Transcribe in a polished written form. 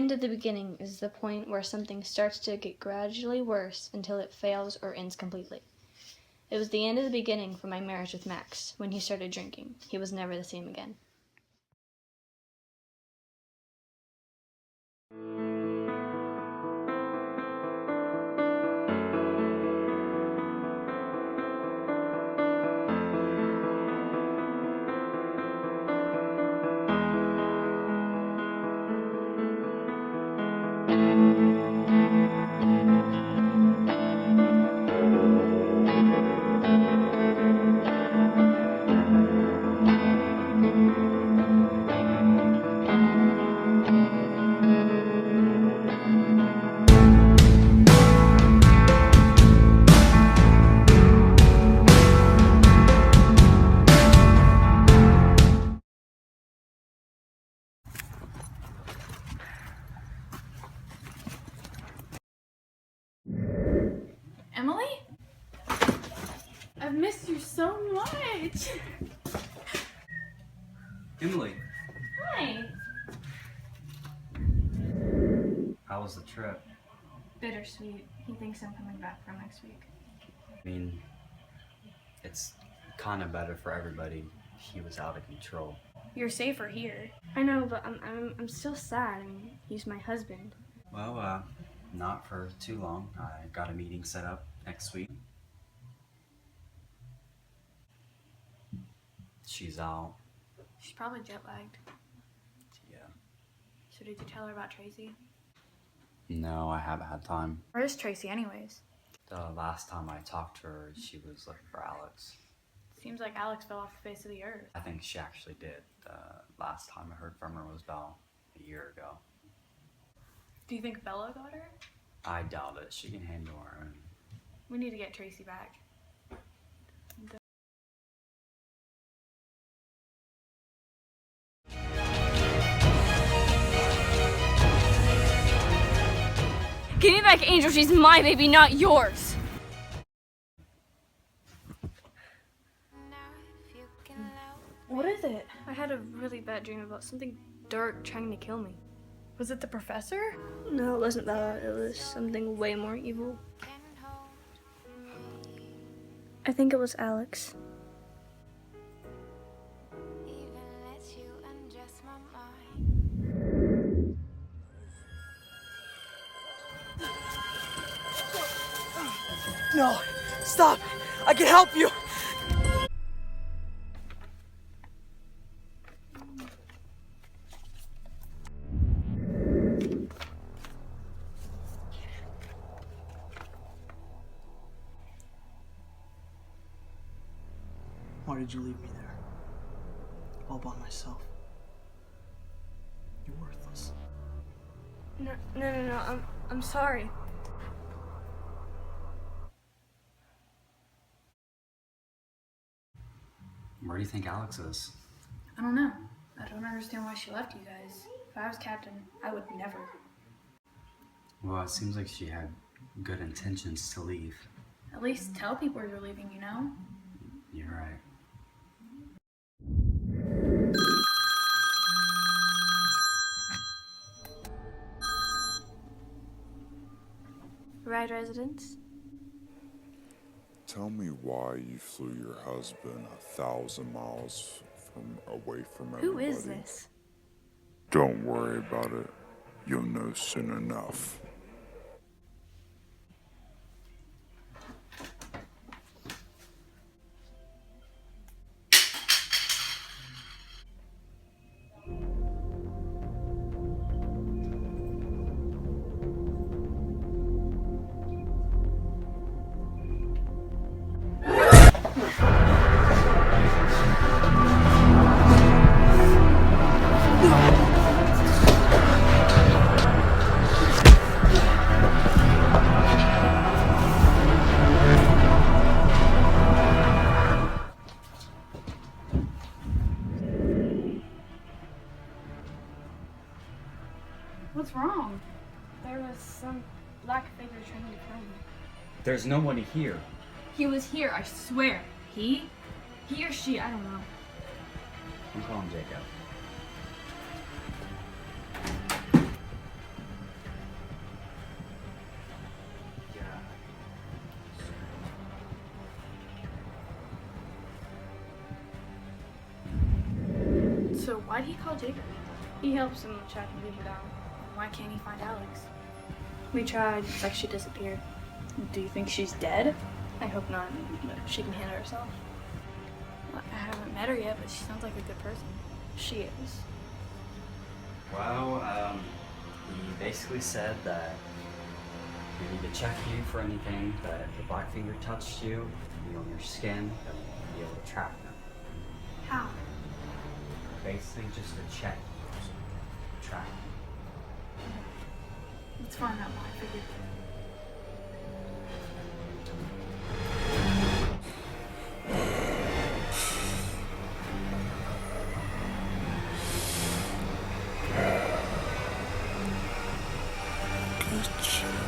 end of the beginning is the point where something starts to get gradually worse until it fails or ends completely. It was the end of the beginning for my marriage with Max. When he started drinking, he was never the same again. Emily? I've missed you so much. Emily, Hi. how was the trip? Bittersweet. He thinks I'm coming back for next week. I mean, it's kind of better for everybody. He was out of control. You're safer here. I know, but I'm still sad. I mean, he's my husband. Well, not for too long. I got a meeting set up next week. She's out. She's probably jet lagged. Yeah. So did you tell her about Tracy? No, I haven't had time. Where is Tracy anyways? The last time I talked to her, she was looking for Alex. Seems like Alex fell off the face of the earth. I think she actually did. The last time I heard from her was about a year ago. Do you think Bella got her? I doubt it. She can handle her own. We need to get Tracy back. Give me back Angel. She's my baby, not yours. What is it? I had a really bad dream about something dark trying to kill me. Was it the professor? No, it wasn't that. It was something way more evil. I think it was Alex. No, stop! I can help you! Why did you leave me there? All by myself. You're worthless. No. I'm sorry. Where do you think Alex is? I don't know. I don't understand why she left you guys. If I was captain, I would never. Well, it seems like she had good intentions to leave. At least tell people you're leaving, you know? You're right. Ride residence? Tell me why you flew your husband 1,000 miles away from everybody. Who is this? Don't worry about it. You'll know soon enough. What's wrong? There was some black figure trying to kill me. There's nobody here. He was here, I swear. He or she, I don't know. I'm calling Jacob. Jacob. He helps him tracking people down. Why can't he find Alex? We tried. It's like she disappeared. Do you think she's dead? I hope not. She can handle herself. Well, I haven't met her yet, but she sounds like a good person. She is. Well, he basically said that we need to check you for anything that if the Blackfinger touched you, be on your skin, that we can be able to track them. How? Basically just to check you, track them. Let's find out why I figured. Good job.